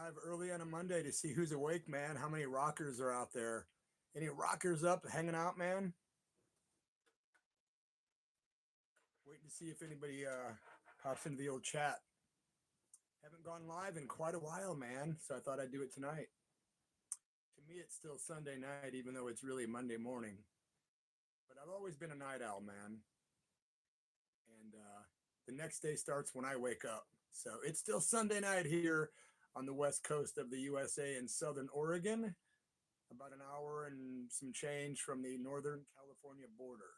live early on a Monday to see who's awake, man. How many rockers are out there? Any rockers up hanging out, man? Waiting to see if anybody pops into the old chat. Haven't gone live in quite a while, man, so I thought I'd do it tonight. To me, it's still Sunday night, even though it's really Monday morning. But I've always been a night owl, man. And the next day starts when I wake up. So it's still Sunday night here on the west coast of the USA in Southern Oregon, about an hour and some change from the Northern California border.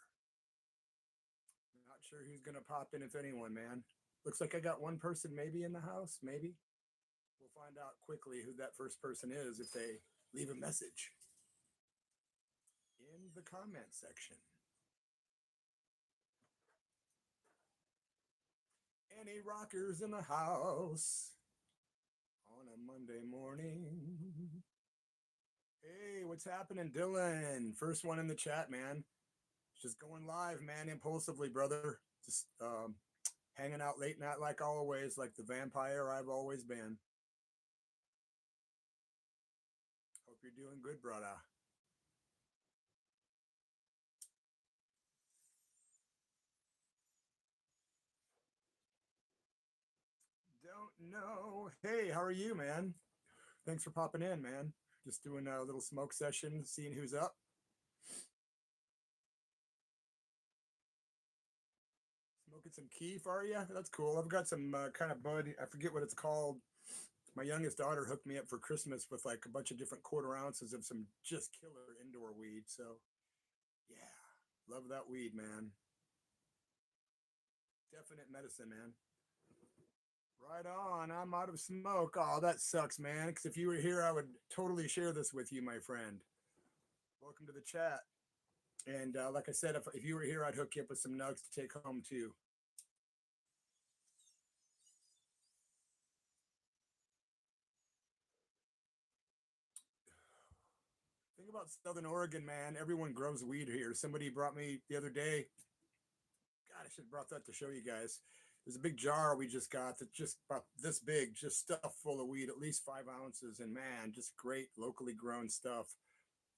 Not sure who's going to pop in, if anyone, man. Looks like I got one person maybe in the house, maybe. We'll find out quickly who that first person is if they leave a message in the comment section. Any rockers in the house on a Monday morning? Hey, what's happening, Dylan? First one in the chat, man. Just going live, man, impulsively, brother. Just hanging out late night like always, like the vampire I've always been. Hope you're doing good, brother. Don't know. Hey, how are you, man? Thanks for popping in, man. Just doing a little smoke session, seeing who's up. Smoking some keef, are you? That's cool. I've got some kind of bud. I forget what it's called. My youngest daughter hooked me up for Christmas with like a bunch of different quarter ounces of some just killer indoor weed. So, yeah, love that weed, man. Definite medicine, man. Right on. I'm out of smoke. Oh, that sucks, man. Because if you were here, I would totally share this with you, my friend. Welcome to the chat. And like I said, if you were here, I'd hook you up with some nugs to take home too. Think about Southern Oregon, man. Everyone grows weed here. Somebody brought me the other day. God, I should have brought that to show you guys. There's a big jar we just got that's just about this big, just stuff full of weed, at least 5 ounces. And man, just great locally grown stuff.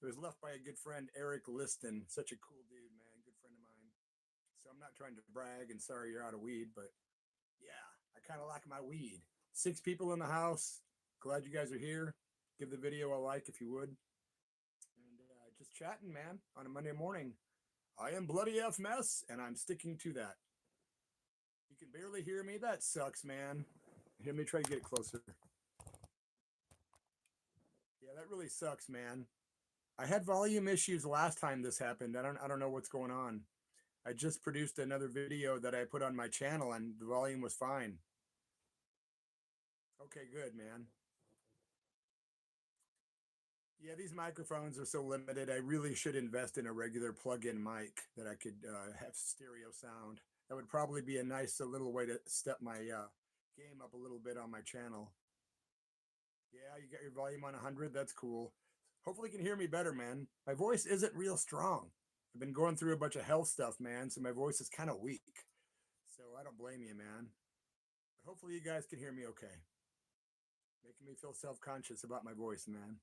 It was left by a good friend, Eric Liston. Such a cool dude, man. Good friend of mine. So I'm not trying to brag and sorry you're out of weed, but yeah, I kind of like my weed. 6 people in the house. Glad you guys are here. Give the video a like if you would. And just chatting, man, on a Monday morning. I am Bloody F Mess, and I'm sticking to that. You can barely hear me. That sucks, man. Let me try to get closer. Yeah, that really sucks, man. I had volume issues last time this happened. I don't know what's going on. I just produced another video that I put on my channel, and the volume was fine. Okay, good, man. Yeah, these microphones are so limited. I really should invest in a regular plug-in mic that I could have stereo sound. That would probably be a nice little way to step my game up a little bit on my channel. Yeah, you got your volume on 100. That's cool. Hopefully you can hear me better, man. My voice isn't real strong. I've been going through a bunch of health stuff, man, so my voice is kind of weak. So I don't blame you, man. But hopefully you guys can hear me okay. Making me feel self-conscious about my voice, man.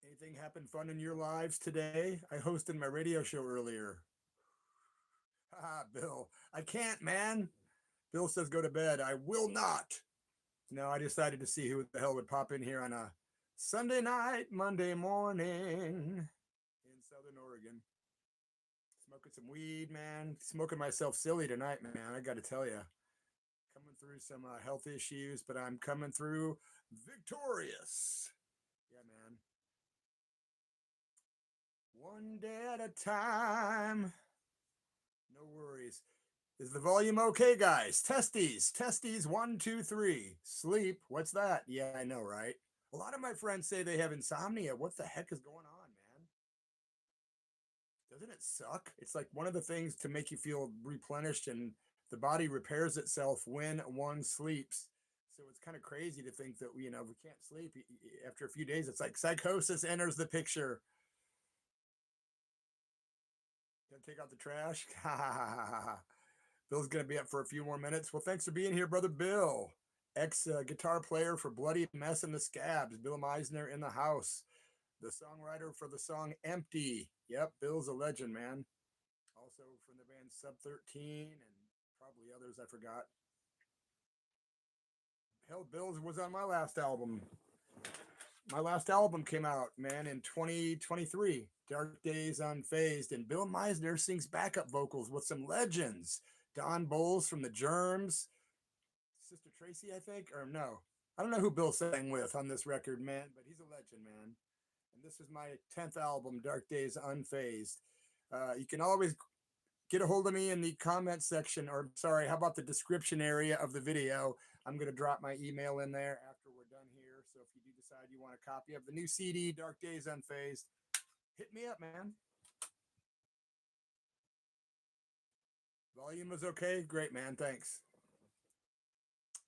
Anything happen fun in your lives today? I hosted my radio show earlier. Ah, Bill. I can't, man. Bill says go to bed. I will not. No, I decided to see who the hell would pop in here on a Sunday night, Monday morning in Southern Oregon. Smoking some weed, man. Smoking myself silly tonight, man. I got to tell you. Coming through some health issues, but I'm coming through victorious. Yeah, man. One day at a time. No worries. Is the volume okay, guys? Testes, testes, 1, 2, 3. Sleep. What's that? Yeah, I know, right? A lot of my friends say they have insomnia. What the heck is going on, man? Doesn't it suck? It's like one of the things to make you feel replenished, and the body repairs itself when one sleeps. So it's kind of crazy to think that, we can't sleep. After a few days, it's like psychosis enters the picture. take out the trash. Bill's going to be up for a few more minutes. Well, thanks for being here, brother Bill. Ex guitar player for Bloody Mess and the Scabs. Bill Meisner in the house. The songwriter for the song Empty. Yep, Bill's a legend, man. Also from the band Sub 13 and probably others I forgot. Hell, Bill's was on my last album. My last album came out, man, in 2023. Dark Days Unfazed. And Bill Meisner sings backup vocals with some legends. Don Bowles from the Germs. Sister Tracy, I think, or no. I don't know who Bill sang with on this record, man, but he's a legend, man. And this is my 10th album, Dark Days Unfazed. You can always get a hold of me in the comment section, or sorry, how about the description area of the video? I'm going to drop my email in there after we're done here. So if you do decide you want a copy of the new CD, Dark Days Unfazed, hit me up, man. Volume was okay? Great, man. Thanks.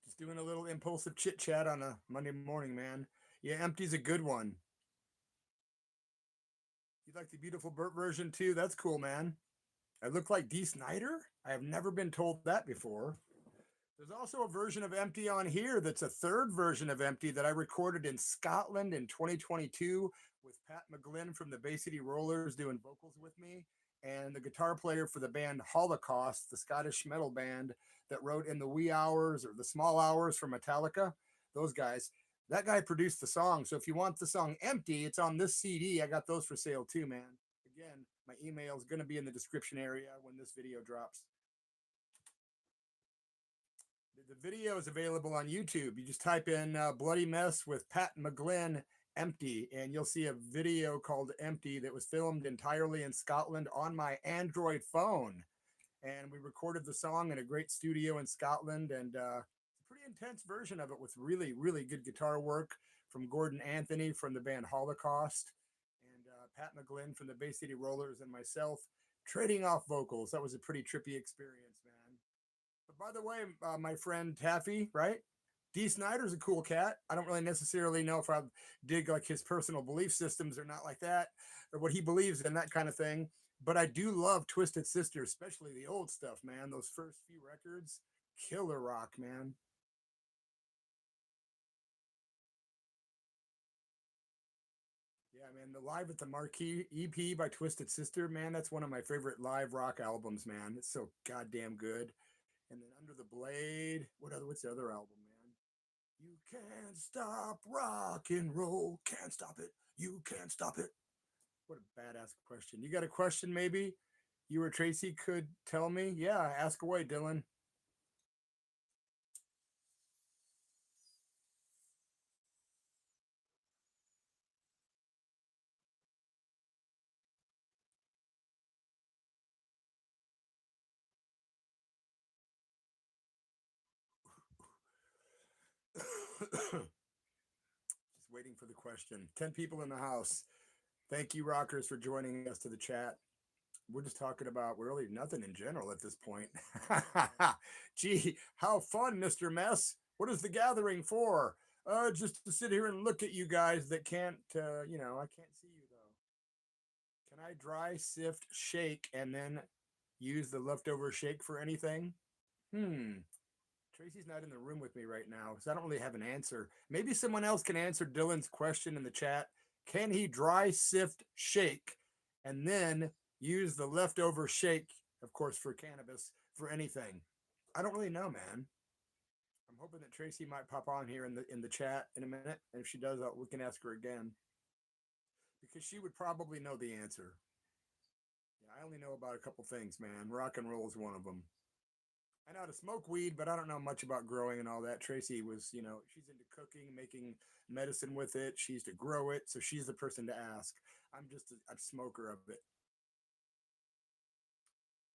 Just doing a little impulsive chit chat on a Monday morning, man. Yeah, Empty's a good one. You like the Beautiful Burt version too? That's cool, man. I look like Dee Snider? I have never been told that before. There's also a version of Empty on here that's a third version of Empty that I recorded in Scotland in 2022 with Pat McGlynn from the Bay City Rollers doing vocals with me, and the guitar player for the band Holocaust, the Scottish metal band that wrote In the Wee Hours or the Small Hours for Metallica. Those guys. That guy produced the song. So if you want the song Empty, it's on this CD. I got those for sale too, man. Again, my email is going to be in the description area when this video drops. The video is available on YouTube. You just type in Bloody Mess with Pat McGlynn Empty, and you'll see a video called Empty that was filmed entirely in Scotland on my Android phone. And we recorded the song in a great studio in Scotland, and it's a pretty intense version of it with really, really good guitar work from Gordon Anthony from the band Holocaust, and Pat McGlynn from the Bay City Rollers, and myself trading off vocals. That was a pretty trippy experience, man. But by the way, my friend Taffy, right? Dee Snider's a cool cat. I don't really necessarily know if I dig like his personal belief systems or not like that, or what he believes in, that kind of thing. But I do love Twisted Sister, especially the old stuff, man. Those first few records, killer rock, man. Yeah, man, the Live at the Marquee EP by Twisted Sister, man, that's one of my favorite live rock albums, man. It's so goddamn good. And then Under the Blade, what's the other album, man? You can't stop rock and roll, can't stop it. You can't stop it. What a badass question. You got a question maybe you or Tracy could tell me? Yeah, ask away, Dylan. Just waiting for the question. 10 people in the house. Thank you, rockers, for joining us to the chat. We're just talking about really nothing in general at this point. Gee, how fun, Mr. Mess. What is the gathering for? Just to sit here and look at you guys that can't, I can't see you though. Can I dry, sift, shake, and then use the leftover shake for anything? Tracy's not in the room with me right now, so I don't really have an answer. Maybe someone else can answer Dylan's question in the chat. Can he dry, sift, shake, and then use the leftover shake, of course, for cannabis, for anything? I don't really know, man. I'm hoping that Tracy might pop on here in the chat in a minute, and if she does, we can ask her again, because she would probably know the answer. Yeah, I only know about a couple things, man. Rock and roll is one of them. I know how to smoke weed, but I don't know much about growing and all that. Tracy was, she's into cooking, making medicine with it. She used to grow it, so she's the person to ask. I'm just a smoker of it.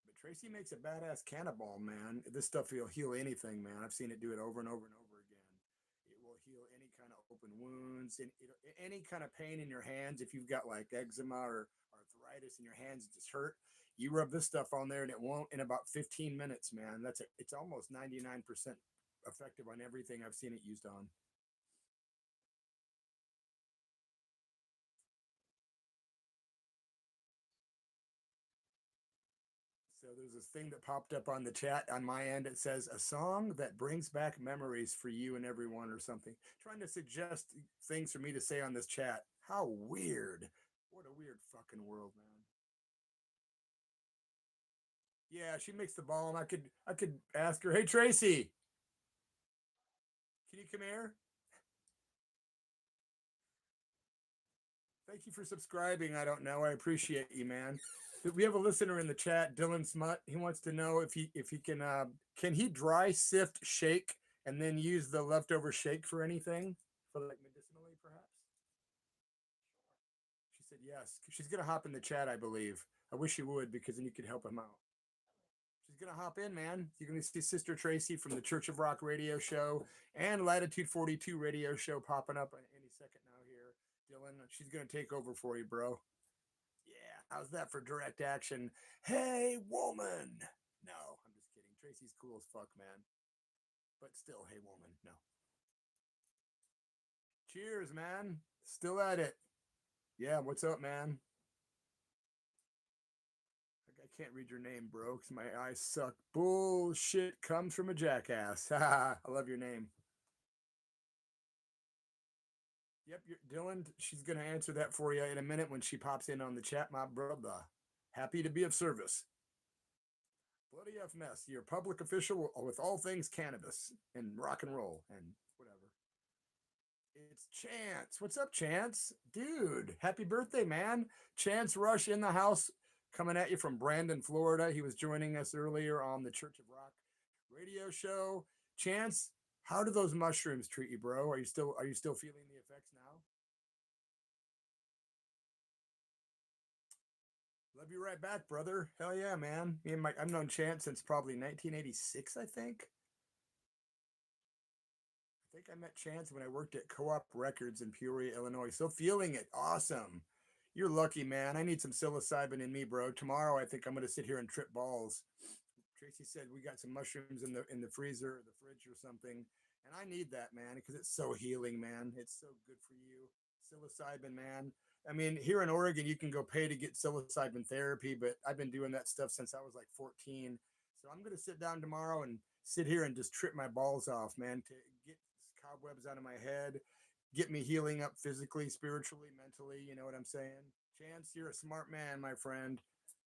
But Tracy makes a badass cannibal, man. This stuff will heal anything, man. I've seen it do it over and over and over again. It will heal any kind of open wounds, and any kind of pain in your hands. If you've got like eczema or arthritis in your hands, just hurt, you rub this stuff on there and it won't in about 15 minutes, man. It's almost 99% effective on everything I've seen it used on. There's this thing that popped up on the chat on my end. It says a song that brings back memories for you and everyone or something. Trying to suggest things for me to say on this chat. How weird. What a weird fucking world, man. Yeah, she makes the ball and I could ask her, "Hey Tracy, can you come here?" Thank you for subscribing. I don't know. I appreciate you, man. We have a listener in the chat, Dylan Smut. He wants to know if he can he dry sift shake and then use the leftover shake for anything, for like medicinally perhaps. She said yes. She's gonna hop in the chat, I believe. I wish you would because then you could help him out. She's gonna hop in, man. You're gonna see Sister Tracy from the Church of Rock radio show and Latitude 42 radio show popping up any second now here. Dylan, she's gonna take over for you, bro. Yeah, how's that for direct action? Hey, woman. No, I'm just kidding. Tracy's cool as fuck, man. But still, hey, woman. No. Cheers, man. Still at it. Yeah, what's up, man? I can't read your name, bro, because my eyes suck. Bullshit comes from a jackass. I love your name. Yep, Dylan. She's gonna answer that for you in a minute when she pops in on the chat, my brother. Happy to be of service. Bloody F mess. Your public official with all things cannabis and rock and roll and whatever. It's Chance. What's up, Chance? Dude, happy birthday, man. Chance Rush in the house, coming at you from Brandon, Florida. He was joining us earlier on the Church of Rock radio show. Chance, how do those mushrooms treat you, bro? Are you still feeling the effects now? Love you right back, brother. Hell yeah, man. I've known Chance since probably 1986, I think. I think I met Chance when I worked at Co-op Records in Peoria, Illinois. So feeling it. Awesome. You're lucky, man. I need some psilocybin in me, bro. Tomorrow I think I'm gonna sit here and trip balls. Tracy said we got some mushrooms in the freezer or the fridge or something. And I need that, man, because it's so healing, man. It's so good for you. Psilocybin, man. I mean, here in Oregon, you can go pay to get psilocybin therapy, but I've been doing that stuff since I was like 14. So I'm gonna sit down tomorrow and sit here and just trip my balls off, man, to get cobwebs out of my head, get me healing up physically, spiritually, mentally. You know what I'm saying? Chance, you're a smart man, my friend.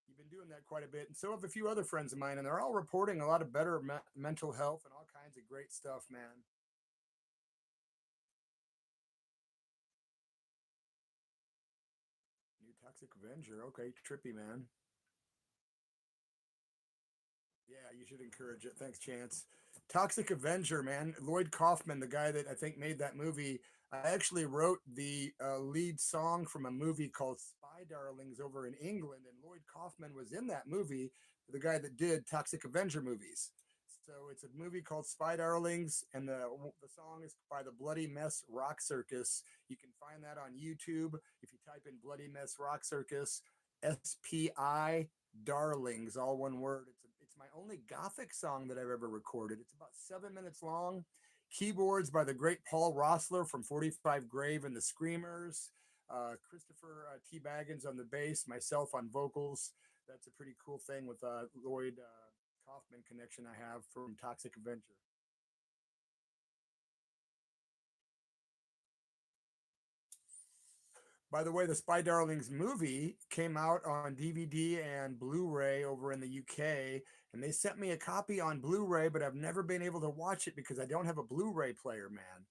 You've been doing that quite a bit, and so have a few other friends of mine, and they're all reporting a lot of better mental health and all kinds of great stuff, man. New Toxic Avenger, okay, trippy, man. Yeah, you should encourage it. Thanks, Chance. Toxic Avenger, man. Lloyd Kaufman, the guy that I think made that movie. I actually wrote the lead song from a movie called Spy Darlings over in England, and Lloyd Kaufman was in that movie, the guy that did Toxic Avenger movies. So it's a movie called Spy Darlings, and the song is by the Bloody Mess Rock Circus. You can find that on YouTube if you type in Bloody Mess Rock Circus, SPI Darlings, all one word. It's my only gothic song that I've ever recorded. It's about 7 minutes long. Keyboards by the great Paul Rossler from 45 Grave and the Screamers. Christopher T. Baggins on the bass, myself on vocals. That's a pretty cool thing with Lloyd Kaufman connection I have from Toxic Avenger. By the way, the Spy Darlings movie came out on DVD and Blu-ray over in the UK, and they sent me a copy on Blu-ray, but I've never been able to watch it because I don't have a Blu-ray player, man.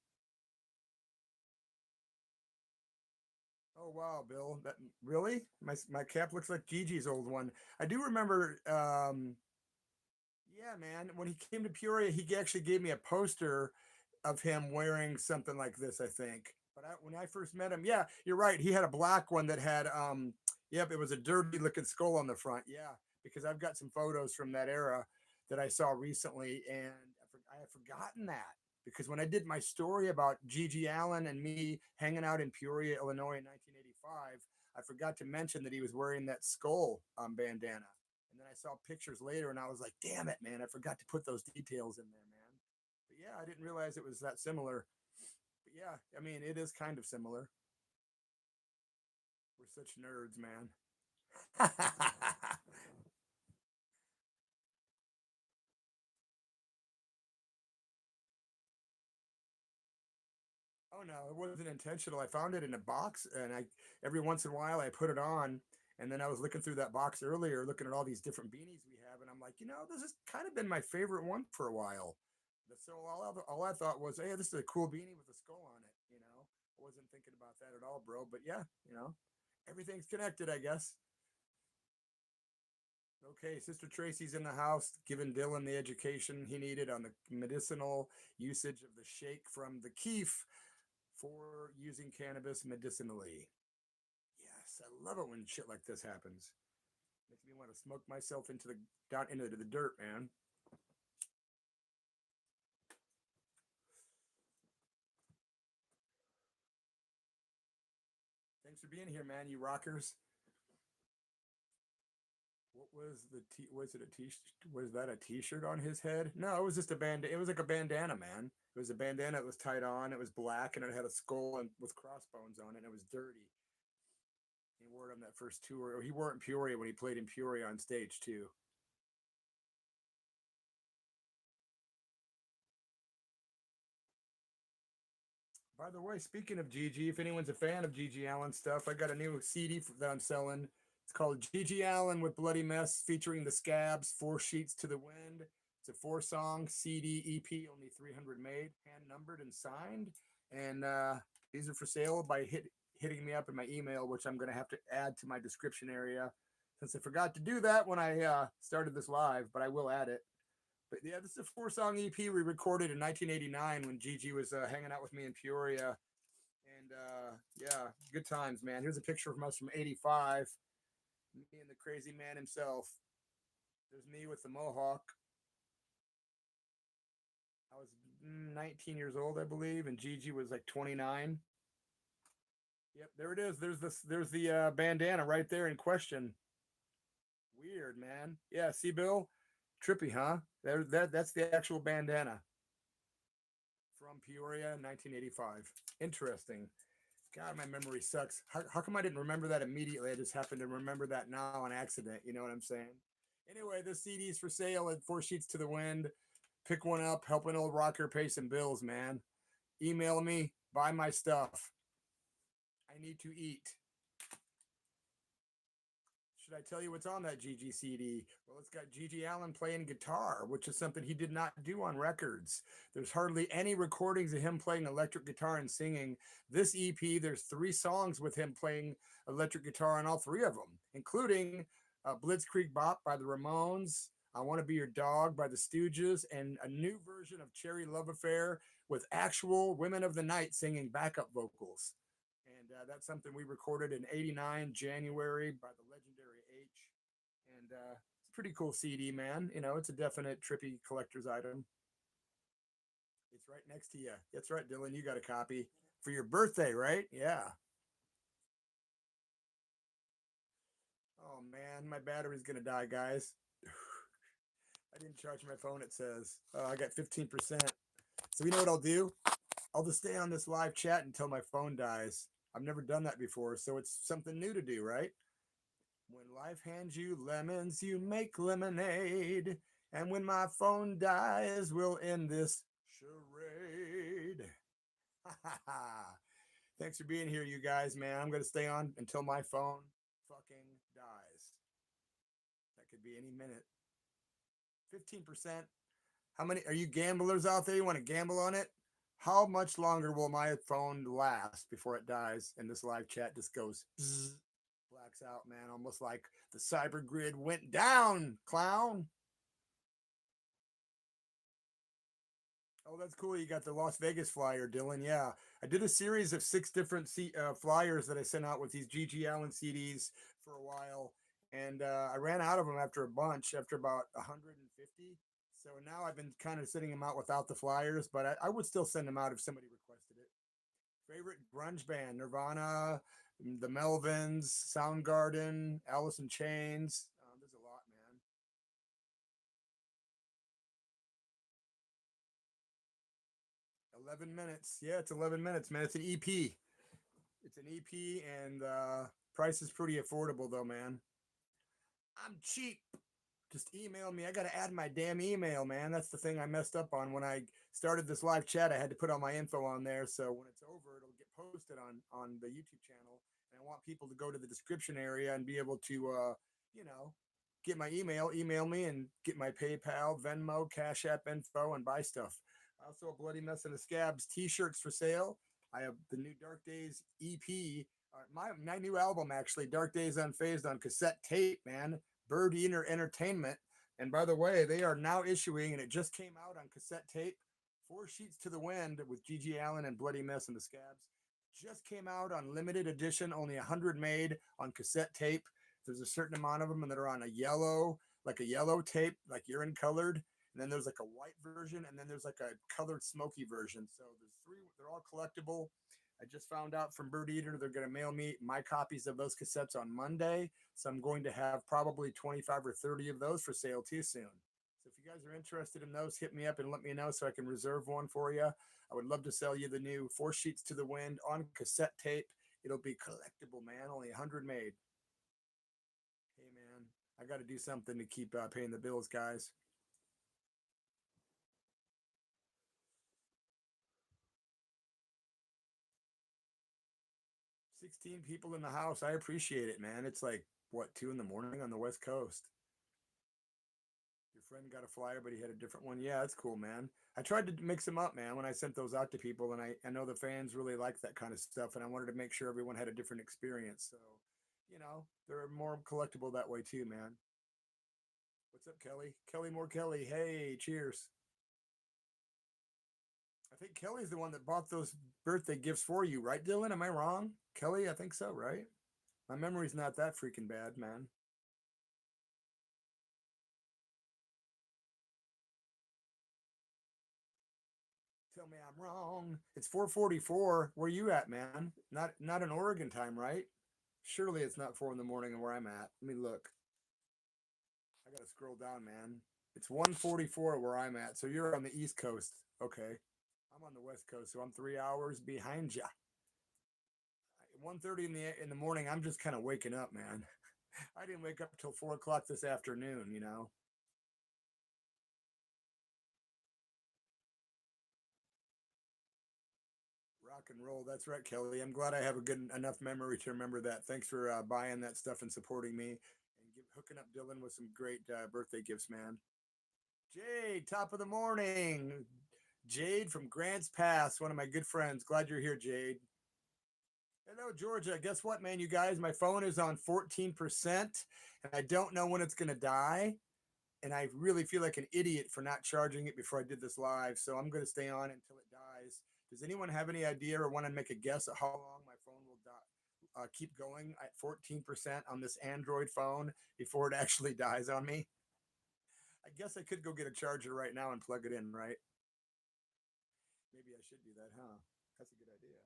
Oh wow, Bill. That really? My cap looks like Gigi's old one. I do remember yeah, man, when he came to Peoria, he actually gave me a poster of him wearing something like this, I think. But when I first met him, yeah, you're right. He had a black one that had, yep, it was a dirty looking skull on the front. Yeah, because I've got some photos from that era that I saw recently, and I had forgotten that because when I did my story about Gigi Allen and me hanging out in Peoria, Illinois in 1985, I forgot to mention that he was wearing that skull bandana. And then I saw pictures later, and I was like, "Damn it, man! I forgot to put those details in there, man." But yeah, I didn't realize it was that similar. But yeah, I mean, it is kind of similar. We're such nerds, man. no, it wasn't intentional. I found it in a box, and I every once in a while I put it on, and then I was looking through that box earlier, looking at all these different beanies we have, and I'm like, this has kind of been my favorite one for a while. So all I thought was, hey, this is a cool beanie with a skull on it. I wasn't thinking about that at all, bro. But yeah, everything's connected, I guess. Okay, Sister Tracy's in the house, giving Dylan the education he needed on the medicinal usage of the shake from the keef for using cannabis medicinally. Yes, I love it when shit like this happens. Makes me want to smoke myself down into the dirt, man. Thanks for being here, man. You rockers. What was the was it a t was that a t-shirt on his head? No, it was just a band. It was like a bandana, man. It was a bandana that was tied on. It was black and it had a skull and with crossbones on it, and it was dirty. He wore it on that first tour. Or he wore it in Peoria when he played in Peoria on stage too. By the way, speaking of Gigi, if anyone's a fan of Gigi Allen stuff, I got a new CD that I'm selling. It's called Gigi Allen with Bloody Mess, featuring the Scabs, Four Sheets to the Wind. It's a 4-song CD EP, only 300 made, hand numbered and signed. And these are for sale by hitting me up in my email, which I'm going to have to add to my description area, since I forgot to do that when I started this live, but I will add it. But yeah, this is a 4-song EP we recorded in 1989 when Gigi was hanging out with me in Peoria. And yeah, good times, man. Here's a picture from us from '85. Me and the crazy man himself. There's me with the mohawk. I was 19 years old, I believe, and Gigi was like 29. Yep, there it is. There's the bandana right there in question. Weird, man. Yeah, see, Bill, trippy, huh? That's the actual bandana from Peoria, 1985. Interesting. God, my memory sucks. How come I didn't remember that immediately? I just happened to remember that now on accident. You know what I'm saying? Anyway, this CD's for sale at Four Sheets to the Wind. Pick one up. Help an old rocker pay some bills, man. Email me. Buy my stuff. I need to eat. Should I tell you what's on that GG CD? Well, it's got Gigi Allen playing guitar, which is something he did not do on records. There's hardly any recordings of him playing electric guitar and singing. This EP, there's 3 songs with him playing electric guitar on all 3 of them, including Blitzkrieg Bop by the Ramones, I Want to Be Your Dog by the Stooges, and a new version of Cherry Love Affair with actual Women of the Night singing backup vocals. And that's something we recorded in '89 January by the legendary H. And it's a pretty cool CD, man. It's a definite trippy collector's item. It's right next to you. That's right, Dylan. You got a copy for your birthday, right? Yeah. Oh man, my battery's gonna die, guys. I didn't charge my phone. It says I got 15%. So you know what I'll do? I'll just stay on this live chat until my phone dies. I've never done that before, so it's something new to do, right? When life hands you lemons, you make lemonade. And when my phone dies, we'll end this charade. Thanks for being here, you guys, man. I'm going to stay on until my phone fucking dies. That could be any minute. 15%. How many are you gamblers out there? You want to gamble on it? How much longer will my phone last before it dies and this live chat just goes bzz, blacks out, man? Almost like the cyber grid went down, clown. Oh, that's cool. You got the Las Vegas flyer, Dylan. Yeah. I did a series of 6 different flyers that I sent out with these Gigi Allen CDs for a while. And I ran out of them after a bunch, after about 150. So now I've been kind of sending them out without the flyers, but I would still send them out if somebody requested it. Favorite grunge band: Nirvana, the Melvins, Soundgarden, Alice in Chains. There's a lot, man. 11 minutes. Yeah, it's 11 minutes, man. It's an EP. It's an EP, and price is pretty affordable, though, man. I'm cheap. Just email me. I got to add my damn email, man. That's the thing I messed up on when I started this live chat. I had to put all my info on there, so when it's over, it'll get posted on the YouTube channel. And I want people to go to the description area and be able to, you know, get my email, email me, and get my PayPal, Venmo, Cash App info, and buy stuff. Also, a Bloody Mess and the Scabs T-shirts for sale. I have the new Dark Days EP, my new album actually, Dark Days Unfazed, on cassette tape, man. Bird Eater Entertainment. And by the way, they are now issuing, and it just came out on cassette tape, Four Sheets to the Wind with Gigi Allin and Bloody Mess and the Scabs. Just came out on limited edition, only 100 made on cassette tape. There's a certain amount of them that are on a yellow, like a yellow tape, like urine colored. And then there's like a white version, and then there's like a colored smoky version. So there's three, they're all collectible. I just found out from Bird Eater they're going to mail me my copies of those cassettes on Monday. So I'm going to have probably 25 or 30 of those for sale too soon. So if you guys are interested in those, hit me up and let me know so I can reserve one for you. I would love to sell you the new Four Sheets to the Wind on cassette tape. It'll be collectible, man. Only 100 made. Hey, man, I got to do something to keep paying the bills, guys. 16 people in the house. I appreciate it, man. It's like, what, 2 in the morning on the West Coast? Your friend got a flyer, but he had a different one. Yeah, that's cool, man. I tried to mix them up, man, when I sent those out to people, and I know the fans really like that kind of stuff, and I wanted to make sure everyone had a different experience. So, they're more collectible that way too, man. What's up, Kelly? Kelly More Kelly. Hey, cheers. I think Kelly's the one that bought those birthday gifts for you, right, Dylan? Am I wrong? Kelly, I think so, right? My memory's not that freaking bad, man. Tell me I'm wrong. It's 4:44. Where you at, man? Not in Oregon time, right? Surely it's not 4 in the morning where I'm at. Let me look. I gotta scroll down, man. It's 1:44 where I'm at. So you're on the East Coast. Okay. I'm on the West Coast, so I'm 3 hours behind you. 1:30 in the morning. I'm just kind of waking up, man. I didn't wake up till 4 o'clock this afternoon. Rock and roll. That's right, Kelly. I'm glad I have a good enough memory to remember that. Thanks for buying that stuff and supporting me and hooking up Dylan with some great birthday gifts, man. Jade, top of the morning. Jade from Grants Pass, one of my good friends. Glad you're here, Jade. Hello, Georgia. Guess what, man? You guys, my phone is on 14%, and I don't know when it's going to die. And I really feel like an idiot for not charging it before I did this live. So I'm going to stay on until it dies. Does anyone have any idea or want to make a guess at how long my phone will keep going at 14% on this Android phone before it actually dies on me? I guess I could go get a charger right now and plug it in, right? Maybe I should do that, huh? That's a good idea.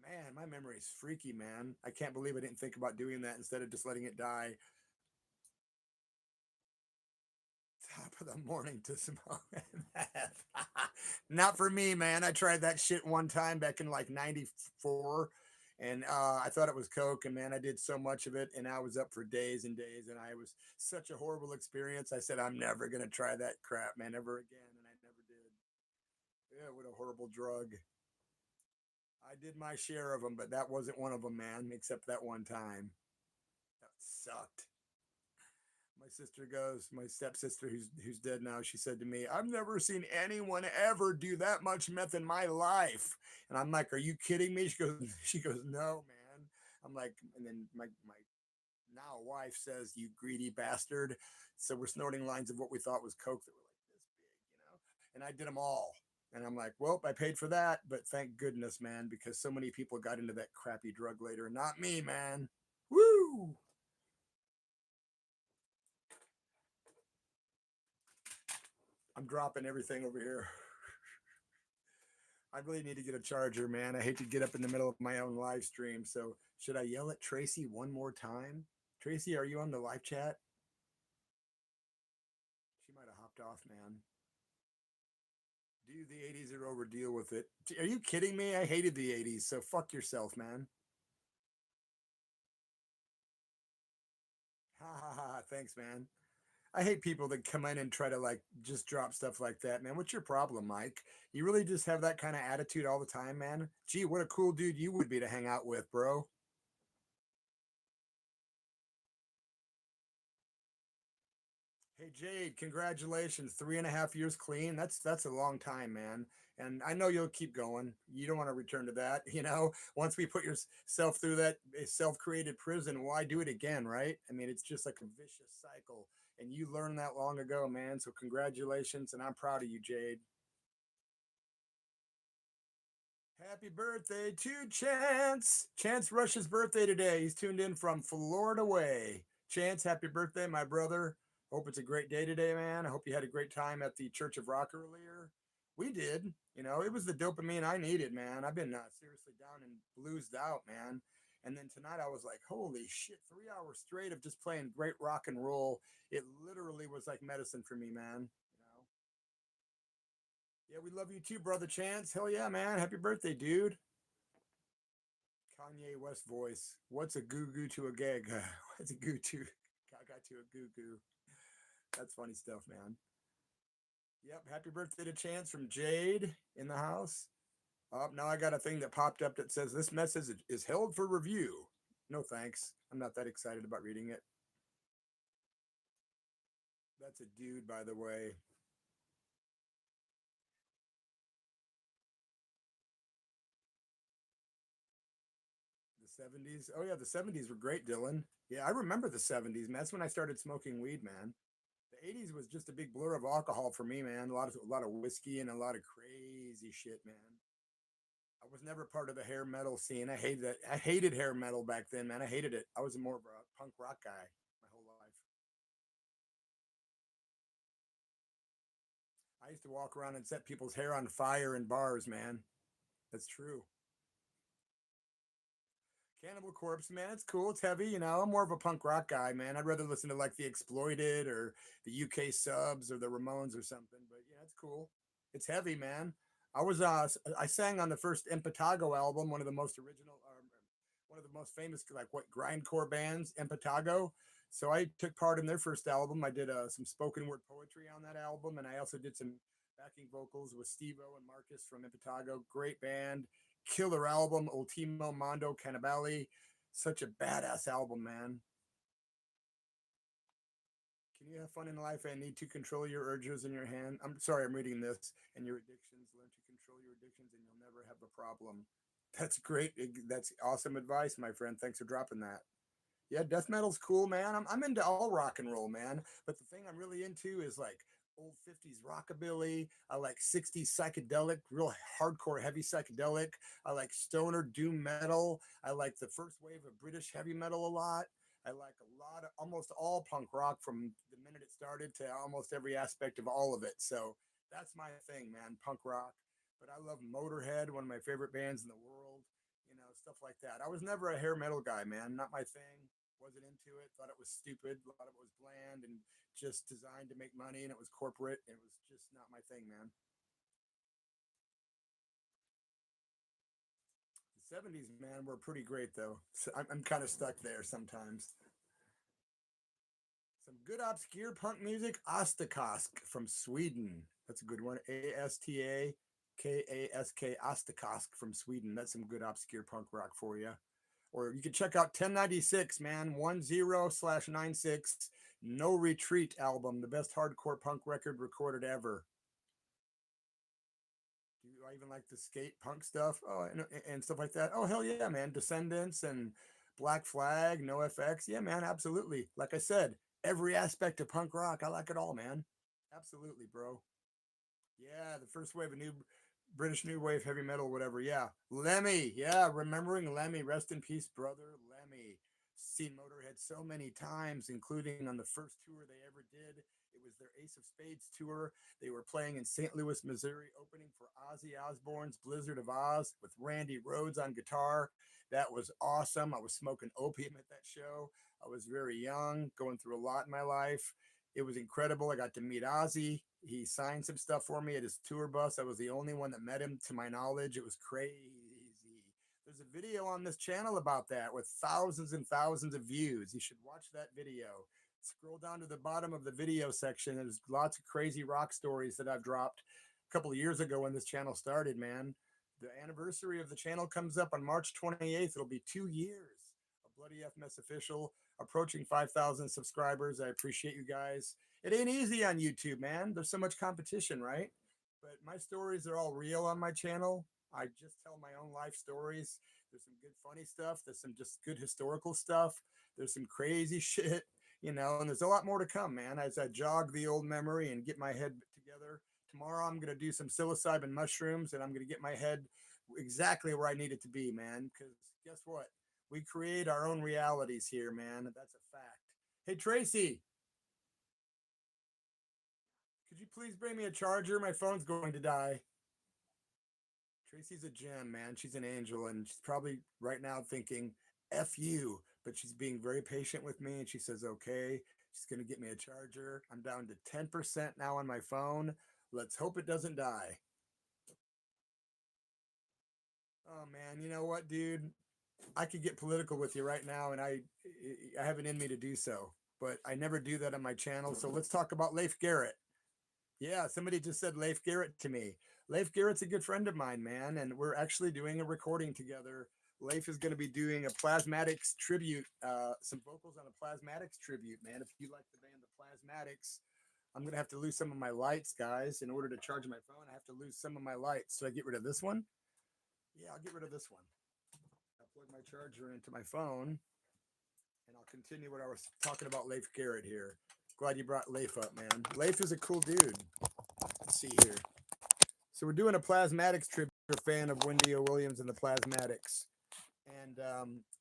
Man, my memory is freaky, man. I can't believe I didn't think about doing that instead of just letting it die. Top of the morning to smoke meth. Not for me, man. I tried that shit one time back in like 94, and I thought it was coke, and man, I did so much of it, and I was up for days and days, and I was such a horrible experience. I said, I'm never going to try that crap, man, ever again, and I never did. Yeah, what a horrible drug. I did my share of them, but that wasn't one of them, man, except that one time. That sucked. My stepsister who's dead now, she said to me, I've never seen anyone ever do that much meth in my life. And I'm like, are you kidding me? She goes, no, man. I'm like, and then my now wife says, you greedy bastard. So we're snorting lines of what we thought was coke that were like this big. And I did them all. And I'm like, well, I paid for that, but thank goodness, man, because so many people got into that crappy drug later. Not me, man. Woo! I'm dropping everything over here. I really need to get a charger, man. I hate to get up in the middle of my own live stream. So should I yell at Tracy one more time? Tracy, are you on the live chat? She might have hopped off, man. Dude, the 80s are over. Deal with it. Are you kidding me? I hated the 80s. So fuck yourself, man. Ha ha ha. Thanks, man. I hate people that come in and try to like just drop stuff like that, man. What's your problem, Mike? You really just have that kind of attitude all the time, man? Gee, what a cool dude you would be to hang out with, bro. Hey Jade, congratulations. 3.5 years clean. That's a long time, man. And I know you'll keep going. You don't want to return to that. Once we put yourself through that self-created prison, why do it again, right? I mean, it's just like a vicious cycle. And you learned that long ago, man. So congratulations, and I'm proud of you, Jade. Happy birthday to Chance. Chance Rush's birthday today. He's tuned in from Florida way. Chance, happy birthday, my brother. Hope it's a great day today, man. I hope you had a great time at the Church of Rock earlier. We did. It was the dopamine I needed, man. I've been seriously down and bluesed out, man. And then tonight I was like, holy shit, 3 hours straight of just playing great rock and roll. It literally was like medicine for me, man. Yeah, we love you too, brother Chance. Hell yeah, man. Happy birthday, dude. Kanye West voice. What's a goo goo to a gag? What's a goo to gaga to a goo goo? That's funny stuff, man. Yep. Happy birthday to Chance from Jade in the house. Now I got a thing that popped up that says this message is held for review. No thanks. I'm not that excited about reading it. That's a dude, by the way. The 70s. Oh yeah, the 70s were great, Dylan. Yeah, I remember the 70s, man. That's when I started smoking weed, man. The 80s was just a big blur of alcohol for me, man. A lot of whiskey and a lot of crazy shit, man. I was never part of the hair metal scene. I hated that. I hated hair metal back then, man. I hated it. I was more of a punk rock guy my whole life. I used to walk around and set people's hair on fire in bars, man. That's true. Cannibal Corpse, man, it's cool. It's heavy, I'm more of a punk rock guy, man. I'd rather listen to like the Exploited or the UK Subs or the Ramones or something. But yeah, it's cool. It's heavy, man. I sang on the first Impetigo album, one of the most original, one of the most famous like what grindcore bands, Impetigo. So I took part in their first album. I did some spoken word poetry on that album, and I also did some backing vocals with Steve-O and Marcus from Impetigo. Great band, killer album, Ultimo Mondo Cannibali. Such a badass album, man. Can you have fun in life and need to control your urges in your hand? I'm sorry, I'm reading this. And your addictions, learn to control your addictions, and you'll never have a problem. That's great. That's awesome advice, my friend. Thanks for dropping that. Yeah, death metal's cool, man. I'm into all rock and roll, man. But the thing I'm really into is like old 50s rockabilly. I like 60s psychedelic, real hardcore heavy psychedelic. I like stoner doom metal. I like the first wave of British heavy metal a lot. I like a lot of almost all punk rock from the minute it started to almost every aspect of all of it. So that's my thing, man, punk rock. But I love Motorhead, one of my favorite bands in the world, stuff like that. I was never a hair metal guy, man, not my thing. Wasn't into it, thought it was stupid. A lot of it was bland and just designed to make money, and it was corporate. It was just not my thing, man. The 70s, man, were pretty great, though. So I'm kind of stuck there sometimes. Some good obscure punk music. Astakask from Sweden. That's a good one. Astakask, Astakask from Sweden. That's some good obscure punk rock for you. Or you can check out 1096, man, 10/96, No Retreat album, the best hardcore punk record recorded ever. Do I even like the skate punk stuff? Oh, and stuff like that. Oh, hell yeah, man. Descendants and Black Flag, No FX. Yeah, man, absolutely. Like I said, every aspect of punk rock, I like it all, man. Absolutely, bro. Yeah, the first wave of new British new wave heavy metal, whatever. Yeah, Lemmy. Yeah, remembering Lemmy. Rest in peace, brother Lemmy. Seen Motorhead so many times, including on the first tour they ever did. It was their Ace of Spades tour. They were playing in St. Louis, Missouri, opening for Ozzy Osbourne's Blizzard of Oz with Randy Rhoads on guitar. That was awesome. I was smoking opium at that show. I was very young, going through a lot in my life. It was incredible. I got to meet Ozzy. He signed some stuff for me at his tour bus. I was the only one that met him, to my knowledge. It was crazy. There's a video on this channel about that with thousands and thousands of views. You should watch that video. Scroll down to the bottom of the video section. There's lots of crazy rock stories that I've dropped a couple of years ago when this channel started, man. The anniversary of the channel comes up on March 28th. It'll be 2 years of Bloody F Mess Official, approaching 5,000 subscribers. I appreciate you guys. It ain't easy on YouTube, man. There's so much competition, right? But my stories are all real on my channel. I just tell my own life stories. There's some good funny stuff. There's some just good historical stuff. There's some crazy shit, and there's a lot more to come, man, as I jog the old memory and get my head together. Tomorrow I'm going to do some psilocybin mushrooms, and I'm going to get my head exactly where I need it to be, man, because guess what? We create our own realities here, man. That's a fact. Hey, Tracy, could you please bring me a charger? My phone's going to die. Tracy's a gem, man. She's an angel, and she's probably right now thinking, F you. But she's being very patient with me, and she says, okay, she's going to get me a charger. I'm down to 10% now on my phone. Let's hope it doesn't die. Oh, man, you know what, dude? I could get political with you right now, and I have it in me to do so, but I never do that on my channel. So let's talk about Leif Garrett. Yeah, somebody just said Leif Garrett to me. Leif Garrett's a good friend of mine, man, and we're actually doing a recording together. Leif is going to be doing a Plasmatics tribute, some vocals on a Plasmatics tribute, man. If you like the band The Plasmatics, I'm going to have to lose some of my lights, guys. In order to charge my phone, I have to lose some of my lights. So I get rid of this one? Yeah, I'll get rid of this one. I'll plug my charger into my phone, and I'll continue what I was talking about Leif Garrett here. Glad you brought Leif up, man. Leif is a cool dude. Let's see here. So we're doing a Plasmatics tribute. A fan of Wendy O. Williams and the Plasmatics. And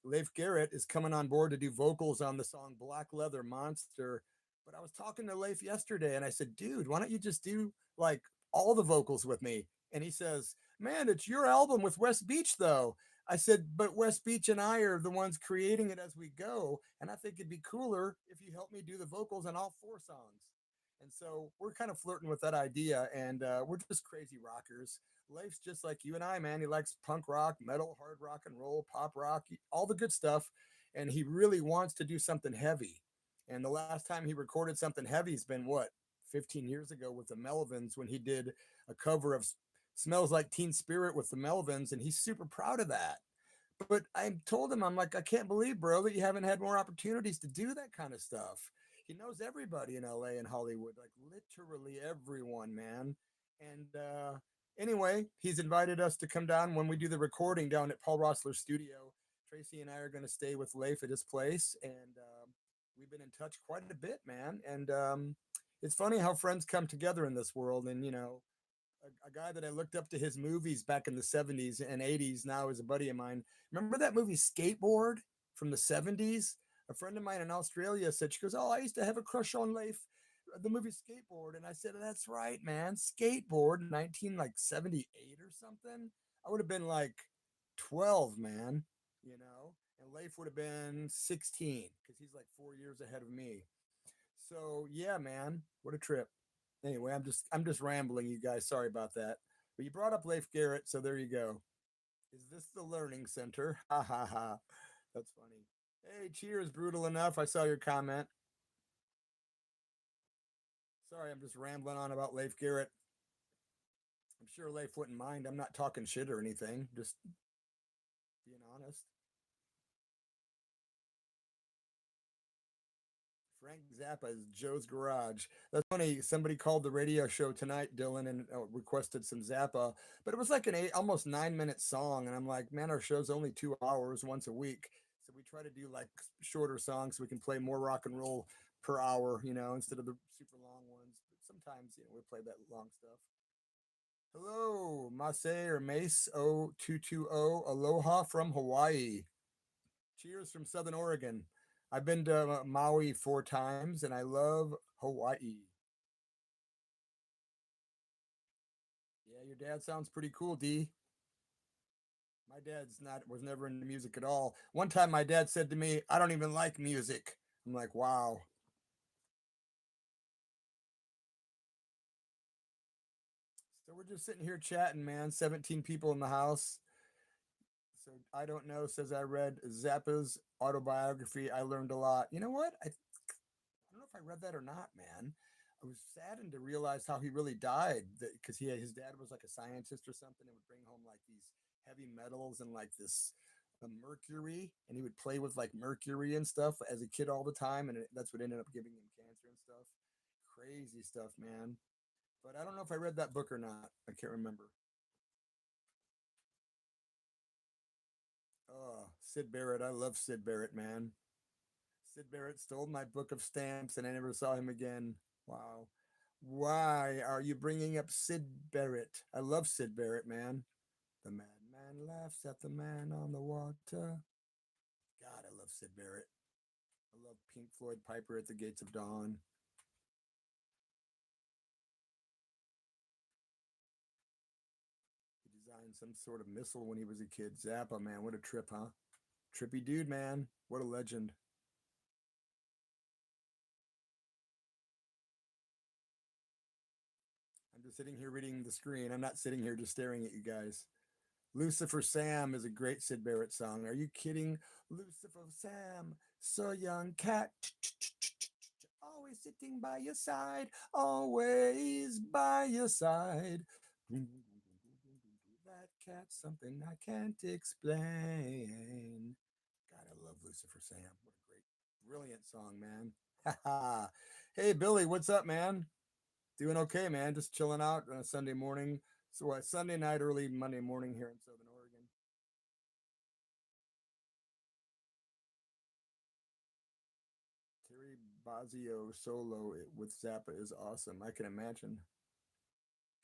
Leif Garrett is coming on board to do vocals on the song Black Leather Monster. But I was talking to Leif yesterday, and I said, dude, why don't you just do like all the vocals with me? And he says, man, it's your album with West Beach, though. I said, but West Beach and I are the ones creating it as we go. And I think it'd be cooler if you help me do the vocals on all 4 songs. And so we're kind of flirting with that idea, and we're just crazy rockers. Leif's just like you and I, man. He likes punk rock, metal, hard rock and roll, pop rock, all the good stuff. And he really wants to do something heavy. And the last time he recorded something heavy has been, what, 15 years ago with the Melvins, when he did a cover of Smells Like Teen Spirit with the Melvins. And he's super proud of that. But I told him, I'm like, I can't believe, bro, that you haven't had more opportunities to do that kind of stuff. He knows everybody in LA and Hollywood, like literally everyone, man. And anyway, he's invited us to come down when we do the recording down at Paul Roessler's studio. Tracy and I are going to stay with Leif at his place, and we've been in touch quite a bit, man. And it's funny how friends come together in this world. And a guy that I looked up to his movies back in the 70s and 80s now is a buddy of mine. Remember that movie Skateboard from the 70s? A friend of mine in Australia said, she goes, oh, I used to have a crush on Leif, the movie Skateboard. And I said, that's right, man. Skateboard, 1978 or something. I would have been like 12, man, and Leif would have been 16 because he's like 4 years ahead of me. So yeah, man, what a trip. Anyway, I'm just rambling, you guys. Sorry about that. But you brought up Leif Garrett, so there you go. Is this the learning center? Ha ha ha. That's funny. Hey, cheers, brutal enough. I saw your comment. Sorry, I'm just rambling on about Leif Garrett. I'm sure Leif wouldn't mind. I'm not talking shit or anything, just being honest. Frank Zappa is Joe's Garage. That's funny. Somebody called the radio show tonight, Dylan, and requested some Zappa, but it was like an almost 9-minute song. And I'm like, man, our show's only 2 hours once a week. So we try to do like shorter songs so we can play more rock and roll per hour, instead of the super long ones. But sometimes, we play that long stuff. Hello, Mase or Mace 0220. Aloha from Hawaii. Cheers from Southern Oregon. I've been to Maui 4 times, and I love Hawaii. Yeah, your dad sounds pretty cool, D. My dad's was never into music at all. One time my dad said to me, I don't even like music. I'm like, wow. So we're just sitting here chatting, man. 17 people in the house. So I don't know, says I read Zappa's autobiography. I learned a lot. You know what? I don't know if I read that or not, man. I was saddened to realize how he really died because his dad was like a scientist or something and would bring home like these heavy metals and like this mercury, and he would play with like mercury and stuff as a kid all the time, and that's what ended up giving him cancer and stuff. Crazy stuff, man. But I don't know if I read that book or not. I can't remember. Oh, Sid Barrett. I love Sid Barrett, man. Sid Barrett stole my book of stamps and I never saw him again. Wow. Why are you bringing up Sid Barrett? I love Sid Barrett, man. The madman laughs at the man on the water. God, I love Sid Barrett. I love Pink Floyd Piper at the Gates of Dawn. He designed some sort of missile when he was a kid. Zappa, man, what a trip, huh? Trippy dude, man. What a legend. I'm just sitting here reading the screen. I'm not sitting here just staring at you guys. Lucifer Sam is a great Sid Barrett song. Are you kidding? Lucifer Sam, so young cat, always sitting by your side, always by your side. That cat's something I can't explain. God, I love Lucifer Sam. What a great, brilliant song, man. Hey, Billy, what's up, man? Doing okay, man. Just chilling out on a Sunday morning. So, Sunday night, early Monday morning here in Southern Oregon. Terry Bozzio solo with Zappa is awesome. I can imagine.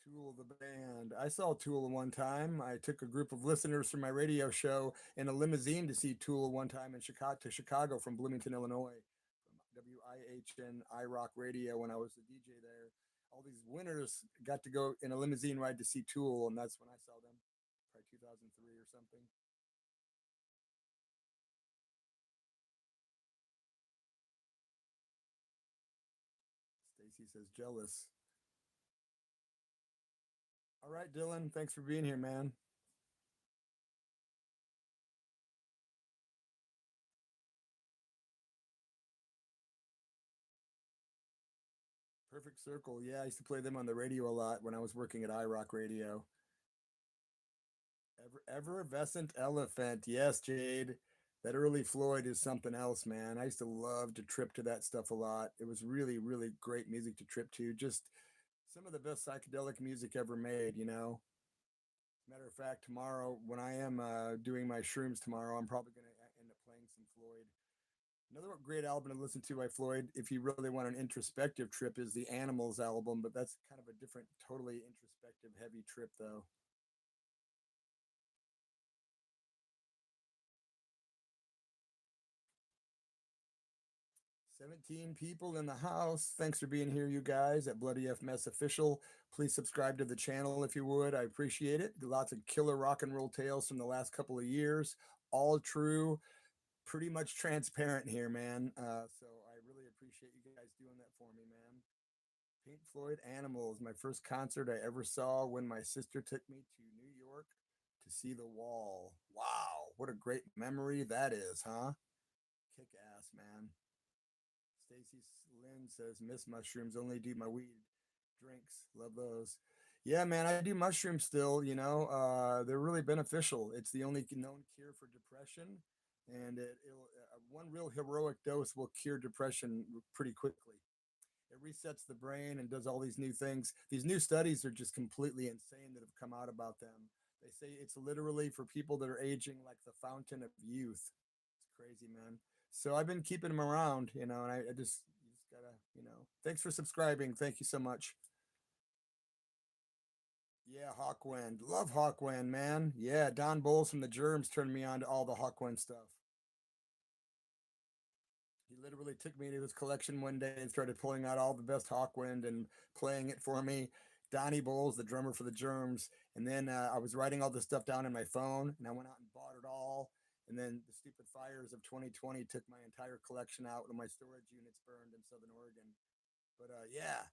Tool the band. I saw Tool one time. I took a group of listeners from my radio show in a limousine to see Tool one time in Chicago from Bloomington, Illinois, from WIHN Rock Radio when I was the DJ there. All these winners got to go in a limousine ride to see Tool, and that's when I saw them, probably 2003 or something. Stacy says jealous. All right, Dylan, thanks for being here, man. Perfect Circle. Yeah, I used to play them on the radio a lot when I was working at iRock Radio. Effervescent Elephant. Yes, Jade. That early Floyd is something else, man. I used to love to trip to that stuff a lot. It was really, really great music to trip to. Just some of the best psychedelic music ever made, you know? Matter of fact, tomorrow, when I am doing my shrooms tomorrow, I'm probably going to end up playing some Floyd. Another great album to listen to by Floyd, if you really want an introspective trip, is the Animals album, but that's kind of a different, totally introspective, heavy trip, though. 17 people in the house. Thanks for being here, you guys, at Bloody F Mess Official. Please subscribe to the channel if you would. I appreciate it. Lots of killer rock and roll tales from the last couple of years. All true, pretty much transparent here, man. So I really appreciate you guys doing that for me, man. Pink Floyd Animals, my first concert I ever saw when my sister took me to New York to see The Wall. Wow, what a great memory that is, huh? Kick ass, man. Stacy Lynn says, miss mushrooms, only do my weed drinks. Love those. Yeah, man, I do mushrooms still, you know. They're really beneficial. It's the only known cure for depression. And it'll one real heroic dose will cure depression pretty quickly. It resets the brain and does all these new things. These new studies are just completely insane that have come out about them. They say it's literally for people that are aging like the fountain of youth. It's crazy, man. So I've been keeping them around, you know, and I just you just gotta, you know. Thanks for subscribing. Thank you so much. Yeah, Hawkwind. Love Hawkwind, man. Yeah, Don Bowles from the Germs turned me on to all the Hawkwind stuff. He literally took me to his collection one day and started pulling out all the best Hawkwind and playing it for me. Donnie Bowles, the drummer for the Germs. And then I was writing all this stuff down in my phone and I went out and bought it all. And then the stupid fires of 2020 took my entire collection out when my storage units burned in Southern Oregon. But yeah,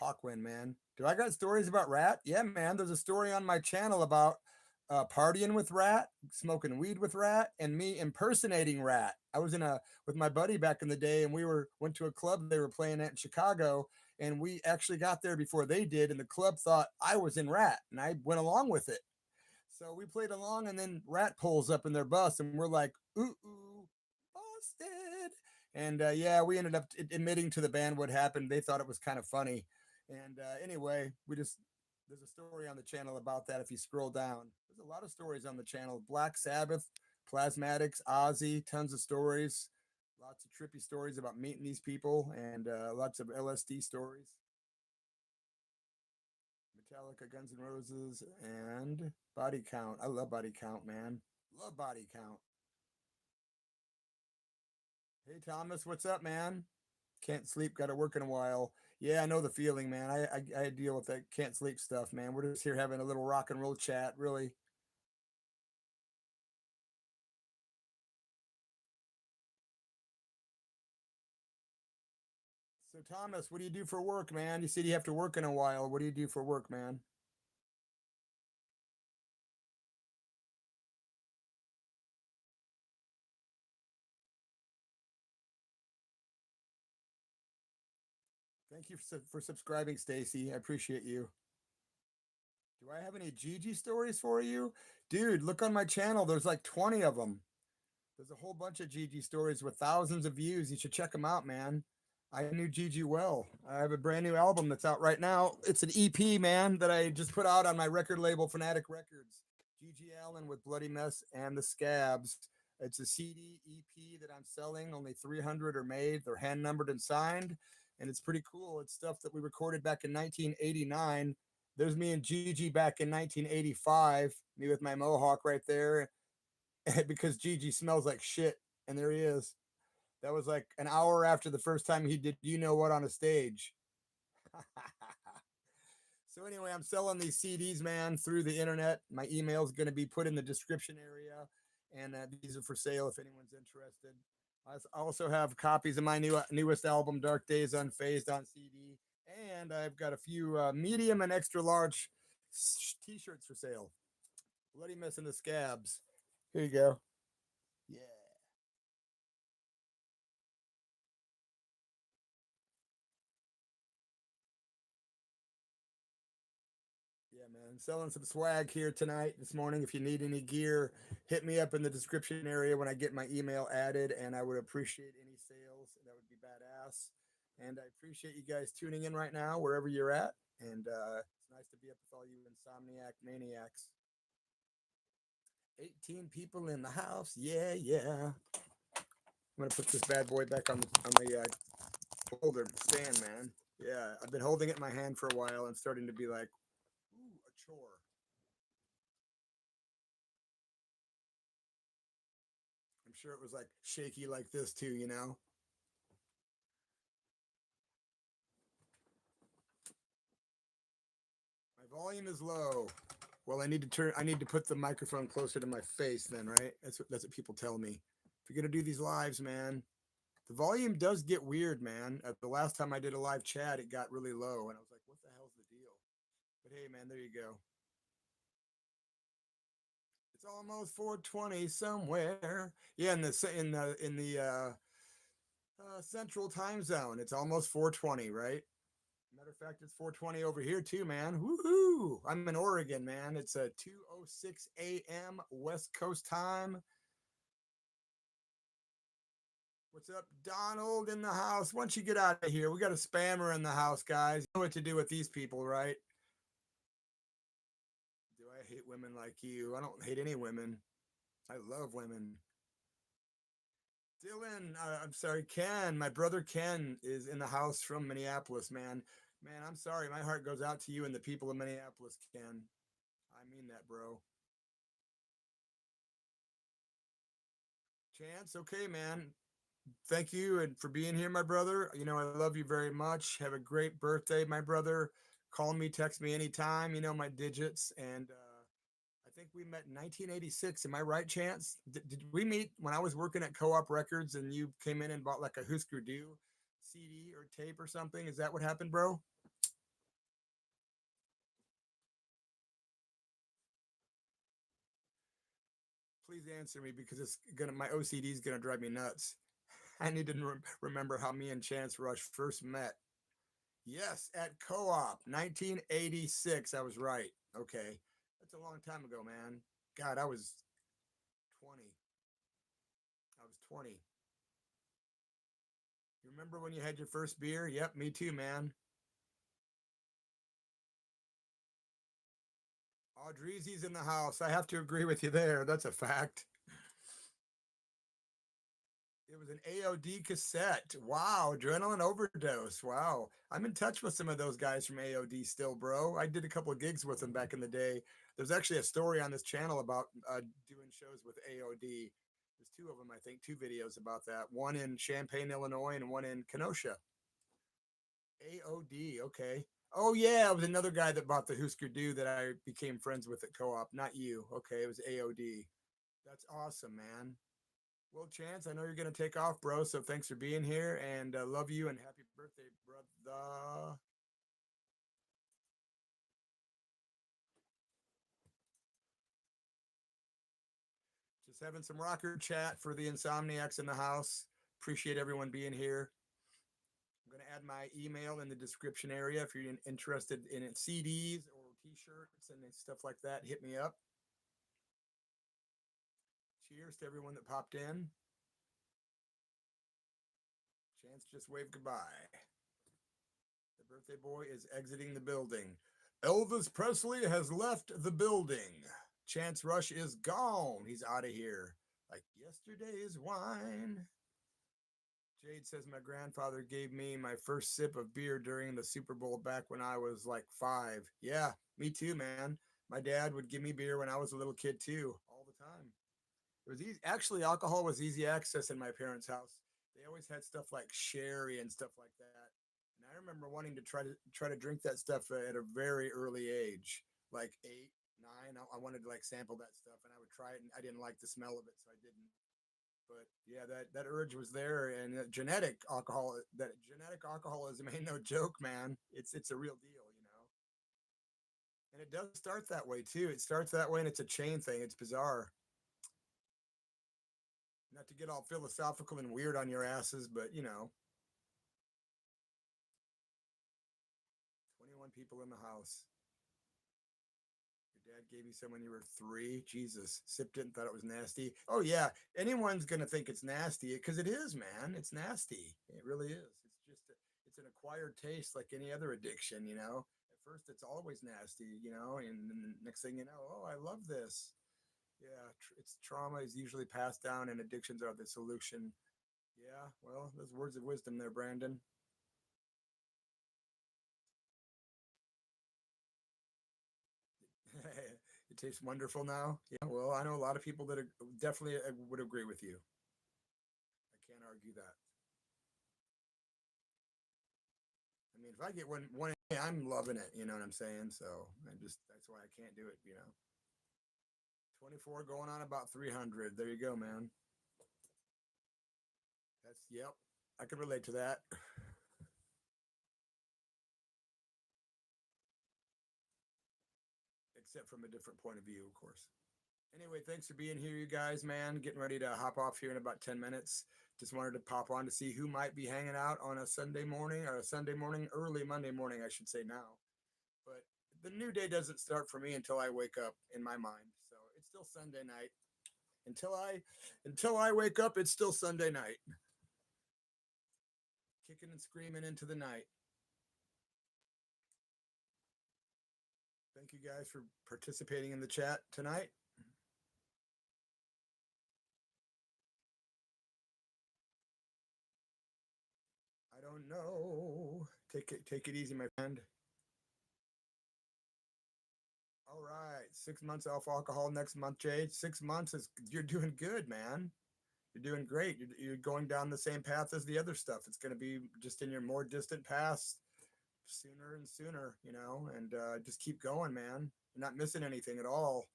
Hawkwind, man. Do I got stories about Rat? Yeah, man. There's a story on my channel about partying with Rat, smoking weed with Rat, and me impersonating Rat. I was in a with my buddy back in the day, and we went to a club they were playing at in Chicago, and we actually got there before they did, and the club thought I was in Rat, and I went along with it. So we played along, and then Rat pulls up in their bus, and we're like, ooh, ooh, busted. And yeah, we ended up admitting to the band what happened. They thought it was kind of funny. And anyway, there's a story on the channel about that if you scroll down. There's a lot of stories on the channel. Black Sabbath, Plasmatics, Ozzy, tons of stories. Lots of trippy stories about meeting these people and lots of LSD stories. Metallica, Guns N' Roses, and Body Count. I love Body Count, man. Love Body Count. Hey, Thomas, what's up, man? Can't sleep, got to work in a while. Yeah, I know the feeling, man. I deal with that can't sleep stuff, man. We're just here having a little rock and roll chat, really. So, Thomas, what do you do for work, man? You said you have to work in a while. What do you do for work, man? Thank you for subscribing, Stacy. I appreciate you. Do I have any Gigi stories for you? Dude, look on my channel. There's like 20 of them. There's a whole bunch of Gigi stories with thousands of views. You should check them out, man. I knew Gigi well. I have a brand new album that's out right now. It's an EP, man, that I just put out on my record label, Fanatic Records. Gigi Allin with Bloody Mess and the Scabs. It's a CD EP that I'm selling. Only 300 are made. They're hand numbered and signed, and it's pretty cool. It's stuff that we recorded back in 1989. There's me and Gigi back in 1985. Me with my mohawk right there, because Gigi smells like shit, and there he is. That was like an hour after the first time he did You Know What on a stage. So anyway, I'm selling these CDs, man, through the internet. My email is going to be put in the description area, and these are for sale if anyone's interested. I also have copies of my newest album, Dark Days Unfazed, on CD, and I've got a few medium and extra large T-shirts for sale. Bloody Mess in the Scabs. Here you go. Yeah. Yeah, man. Selling some swag here tonight, this morning. If you need any gear, hit me up in the description area when I get my email added, and I would appreciate any sales. That would be badass. And I appreciate you guys tuning in right now, wherever you're at. And it's nice to be up with all you insomniac maniacs. 18 people in the house. Yeah, yeah. I'm gonna put this bad boy back on the holder stand, man. Yeah, I've been holding it in my hand for a while and starting to be like, ooh, a chore. I'm sure it was like shaky like this too, you know. My volume is low. Well, I need to put the microphone closer to my face then, right? That's what people tell me. If you're gonna do these lives, man, the volume does get weird, man. The last time I did a live chat, it got really low, and I was like, "What the hell's the deal?" But hey, man, there you go. It's almost 4:20 somewhere. Yeah, in the central time zone. It's almost 4:20, right? Matter of fact, it's 4:20 over here too, man. Woohoo! I'm in Oregon, man. It's a 2:06 a.m. West Coast time. What's up, Donald in the house? Once you get out of here, we got a spammer in the house, guys. You know what to do with these people, right? Do I hate women like you? I don't hate any women. I love women. Dylan, I'm sorry, Ken. My brother Ken is in the house from Minneapolis, man. Man, I'm sorry. My heart goes out to you and the people of Minneapolis, Ken. I mean that, bro. Chance, okay, man. Thank you and for being here, my brother. You know, I love you very much. Have a great birthday, my brother. Call me, text me anytime. You know my digits. And I think we met in 1986. Am I right, Chance? Did we meet when I was working at Co-op Records and you came in and bought like a Husker Du CD or tape or something? Is that what happened, bro? Please answer me because it's gonna my OCD is gonna drive me nuts. I need to remember how me and Chance Rush first met. Yes, at Co-op, 1986. I was right. Okay, that's a long time ago, man. God, I was 20. I was 20. You remember when you had your first beer? Yep, me too, man. Audreezy's in the house. I have to agree with you there. That's a fact. It was an AOD cassette. Wow, adrenaline overdose. Wow. I'm in touch with some of those guys from AOD still, bro. I did a couple of gigs with them back in the day. There's actually a story on this channel about doing shows with AOD. There's two of them, I think, two videos about that. One in Champaign, Illinois, and one in Kenosha. AOD, okay. Oh yeah, it was another guy that bought the Husker Du that I became friends with at Co-op. Not you. Okay, it was AOD. That's awesome, man. Well, Chance, I know you're gonna take off, bro. So thanks for being here, and love you and happy birthday, brother. Just having some rocker chat for the insomniacs in the house. Appreciate everyone being here. I'm gonna add my email in the description area if you're interested in CDs or T-shirts and stuff like that. Hit me up. Cheers to everyone that popped in. Chance just waved goodbye. The birthday boy is exiting the building. Elvis Presley has left the building. Chance Rush is gone. He's out of here. Like yesterday's wine. Jade says my grandfather gave me my first sip of beer during the Super Bowl back when I was like 5. Yeah, me too, man. My dad would give me beer when I was a little kid too, all the time. It was easy. Actually, alcohol was easy access in my parents' house. They always had stuff like sherry and stuff like that. And I remember wanting to try to drink that stuff at a very early age, like 8, 9. I wanted to like sample that stuff, and I would try it, and I didn't like the smell of it, so I didn't. But yeah, that urge was there, and that genetic alcoholism ain't no joke, man. It's a real deal, you know. And it does start that way too. It starts that way, and it's a chain thing. It's bizarre. Not to get all philosophical and weird on your asses, but 21 people in the house. Your dad gave you some when you were 3. Jesus, sipped it and thought it was nasty. Oh yeah, anyone's gonna think it's nasty because it is, man. It's nasty. It really is. It's an acquired taste like any other addiction. At first, it's always nasty. And then the next thing you know, oh, I love this. Yeah, it's trauma is usually passed down, and addictions are the solution. Yeah, well, those words of wisdom there, Brandon. It tastes wonderful now. Yeah, well, I know a lot of people that definitely would agree with you. I can't argue that. I mean, if I get one, I'm loving it. You know what I'm saying? So that's why I can't do it. 24 going on about 300. There you go, man. Yep. I can relate to that. Except from a different point of view, of course. Anyway, thanks for being here, you guys, man. Getting ready to hop off here in about 10 minutes. Just wanted to pop on to see who might be hanging out on a Sunday morning, or a Sunday morning, early Monday morning, I should say now. But the new day doesn't start for me until I wake up in my mind. So it's still Sunday night. Until I wake up, it's still Sunday night. Kicking and screaming into the night. Thank you guys for participating in the chat tonight. I don't know. Take it easy, my friend. All right, 6 months off alcohol next month, Jade. 6 months is you're doing good, man. You're doing great. You're going down the same path as the other stuff. It's going to be just in your more distant past sooner and sooner, and just keep going, man. You're not missing anything at all,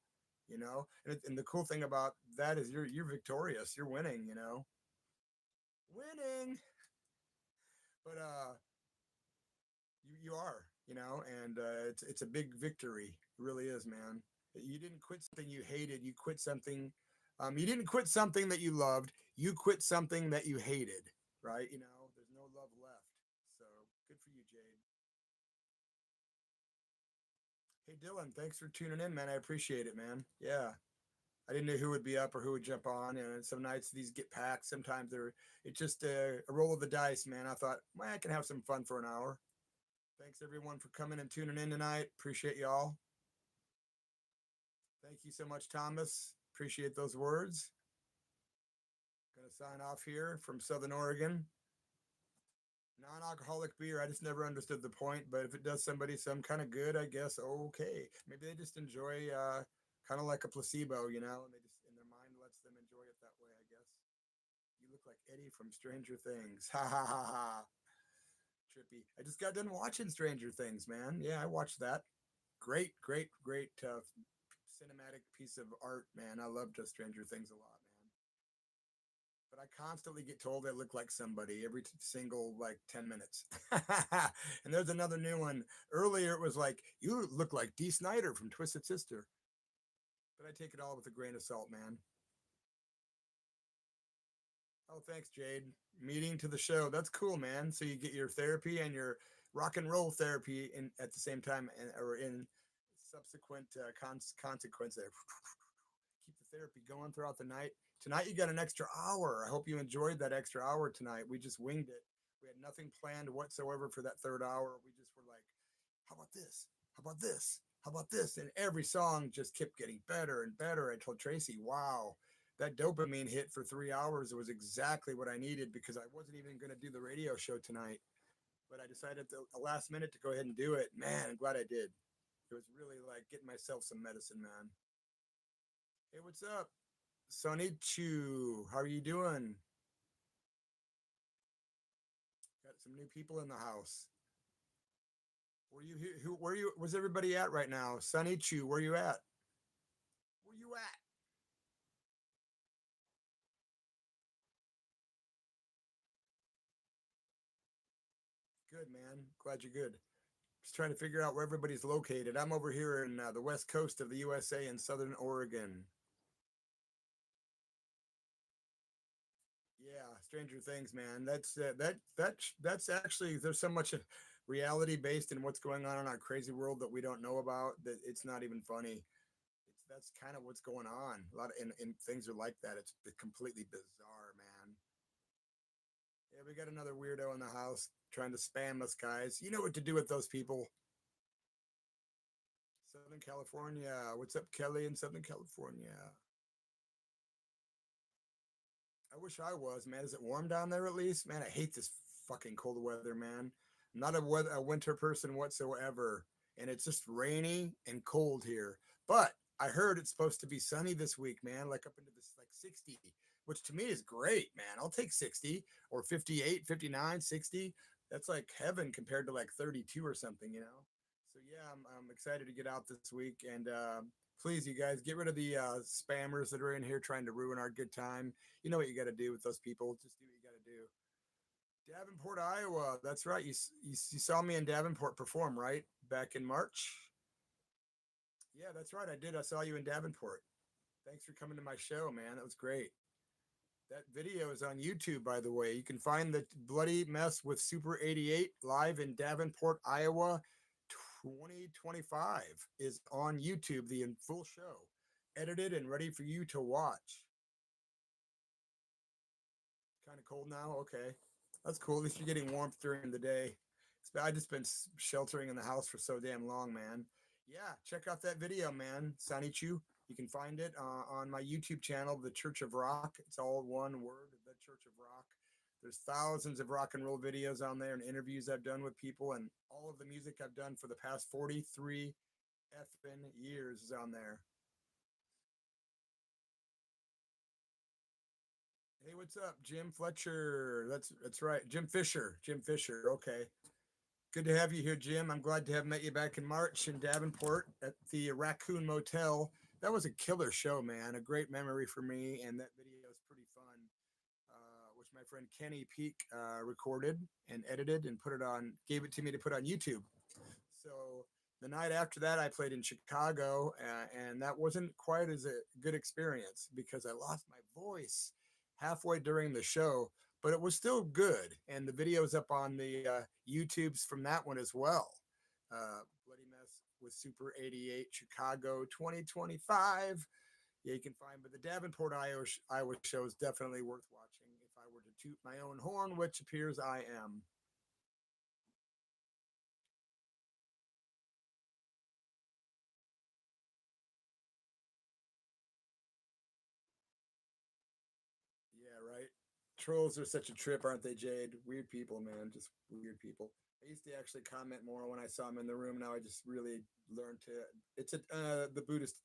And the cool thing about that is you're victorious. You're winning, winning. But you are, and it's a big victory. It really is, man. You didn't quit something you hated. You quit something You didn't quit something that you loved. You quit something that you hated, right? There's no love left. So good for you, Jade. Hey, Dylan, thanks for tuning in, man. I appreciate it, man. Yeah. I didn't know who would be up or who would jump on. And some nights these get packed. Sometimes it's just a roll of the dice, man. I thought, well, I can have some fun for an hour. Thanks everyone for coming and tuning in tonight. Appreciate y'all. Thank you so much, Thomas. Appreciate those words. Gonna sign off here from Southern Oregon. Non-alcoholic beer. I just never understood the point, but if it does somebody some kind of good, I guess okay. Maybe they just enjoy kind of like a placebo, and they just in their mind lets them enjoy it that way, I guess. You look like Eddie from Stranger Things. Ha ha ha ha. Trippy. I just got done watching Stranger Things, man. Yeah, I watched that. Great, great, great cinematic piece of art, man. I loved Stranger Things a lot, man. But I constantly get told I look like somebody every single like 10 minutes. And there's another new one. Earlier it was like, you look like Dee Snider from Twisted Sister. But I take it all with a grain of salt, man. Oh, thanks, Jade. Meeting to the show. That's cool, man. So you get your therapy and your rock and roll therapy in at the same time, or in subsequent consequence there. Keep the therapy going throughout the night. Tonight you got an extra hour. I hope you enjoyed that extra hour tonight. We just winged it. We had nothing planned whatsoever for that third hour. We just were like, how about this? How about this? How about this? And every song just kept getting better and better. I told Tracy, wow, that dopamine hit for 3 hours was exactly what I needed, because I wasn't even going to do the radio show tonight. But I decided at the last minute to go ahead and do it. Man, I'm glad I did. It was really like getting myself some medicine, man. Hey, what's up? Sonny Chu, how are you doing? Got some new people in the house. Where you where you where's everybody at right now? Sonny Chu, where you at? Where you at? Good, man. Glad you're good. Just trying to figure out where everybody's located. I'm over here in the west coast of the USA in Southern Oregon. Yeah, Stranger Things, man. That's actually, there's so much reality based in what's going on in our crazy world that we don't know about, that it's not even funny. That's kind of what's going on. A lot of and things are like that. It's completely bizarre, man. Yeah, we got another weirdo in the house trying to spam us, guys. You know what to do with those people. Southern California. What's up, Kelly in Southern California? I wish I was, man. Is it warm down there at least? Man, I hate this fucking cold weather, man. I'm not a winter person whatsoever. And it's just rainy and cold here. But I heard it's supposed to be sunny this week, man, like up into this like 60, which to me is great, man. I'll take 60 or 58, 59, 60. That's like heaven compared to like 32 or something. So yeah, I'm excited to get out this week. And please, you guys, get rid of the spammers that are in here trying to ruin our good time. You know what you got to do with those people. Just do what you got to do. Davenport, Iowa. That's right. You saw me in Davenport perform, right? Back in March. Yeah, that's right. I did. I saw you in Davenport. Thanks for coming to my show, man. That was great. That video is on YouTube, by the way. You can find the bloody mess with Super 88 live in Davenport, Iowa. 2025 is on YouTube, the in full show, edited and ready for you to watch. Kind of cold now. Okay, that's cool. At least you're getting warmth during the day. I just been sheltering in the house for so damn long, man. Yeah, check out that video, man. Sanichu. You can find it on my YouTube channel, The Church of Rock. It's all one word, The Church of Rock. There's thousands of rock and roll videos on there and interviews I've done with people, and all of the music I've done for the past 43 effing years is on there. Hey, what's up, Jim Fletcher? That's right, Jim Fisher. Jim Fisher. Okay, good to have you here, Jim. I'm glad to have met you back in March in Davenport at the Raccoon Motel. That was a killer show, man. A great memory for me, and that video is pretty fun. Which my friend Kenny Peak recorded and edited and put it on, gave it to me to put on YouTube. So The night after that, I played in Chicago, and that wasn't quite as a good experience because I lost my voice halfway during the show, but it was still good. And the video's up on the YouTubes from that one as well. Bloody Mess with Super 88 Chicago 2025. Yeah, you can find, but the Davenport, Iowa show is definitely worth watching if I were to toot my own horn, which appears I am. Yeah, right. Trolls are such a trip, aren't they, Jade? Weird people, man. Just weird people. I used to actually comment more when I saw them in the room. Now I just really learned to. It's the Buddhist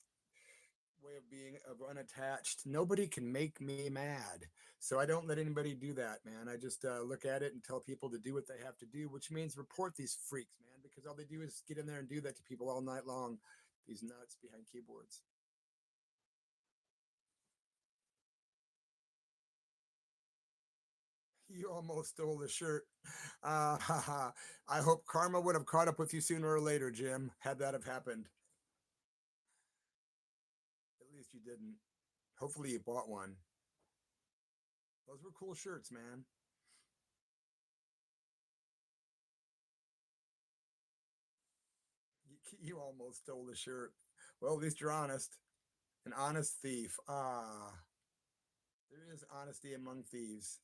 way of being of unattached. Nobody can make me mad, so I don't let anybody do that, man. I just look at it and tell people to do what they have to do, which means report these freaks, man, because all they do is get in there and do that to people all night long. These nuts behind keyboards. You almost stole the shirt. I hope karma would have caught up with you sooner or later, Jim, had that have happened. At least you didn't. Hopefully you bought one. Those were cool shirts, man. You almost stole the shirt. Well, at least you're honest. An honest thief. Ah, there is honesty among thieves.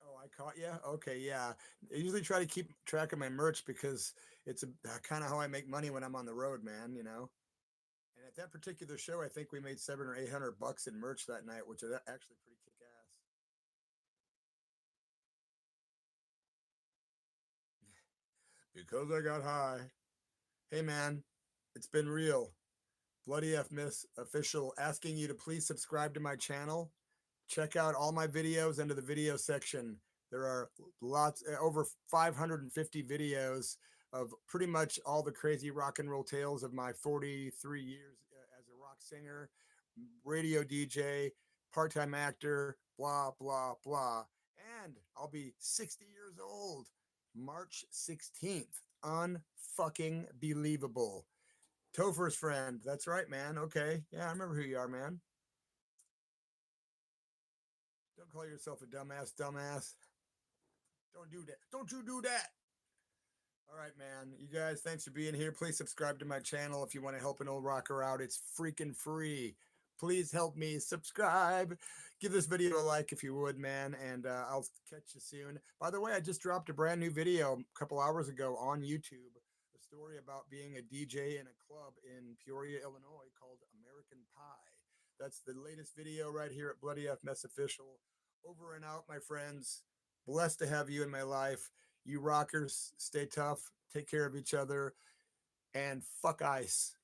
Oh, I caught you. Okay, yeah. I usually try to keep track of my merch because it's kind of how I make money when I'm on the road, man. And at that particular show, I think we made 700 or 800 bucks in merch that night, which is actually pretty kick ass. Because I got high. Hey, man, it's been real. Bloody F Miss official asking you to please subscribe to my channel. Check out all my videos under the video section. There are lots, over 550 videos of pretty much all the crazy rock and roll tales of my 43 years as a rock singer, radio DJ, part time actor, blah, blah, blah. And I'll be 60 years old March 16th. Unfucking believable. Topher's friend. That's right, man. Okay. Yeah, I remember who you are, man. Don't call yourself a dumbass, dumbass. Don't do that. Don't you do that. All right, man. You guys, thanks for being here. Please subscribe to my channel if you want to help an old rocker out. It's freaking free. Please help me subscribe. Give this video a like if you would, man. And I'll catch you soon. By the way, I just dropped a brand new video a couple hours ago on YouTube. A story about being a DJ in a club in Peoria, Illinois called American Pie. That's the latest video right here at Bloody F Mess Official. Over and out, my friends. Blessed to have you in my life. You rockers, stay tough, take care of each other, and fuck ice.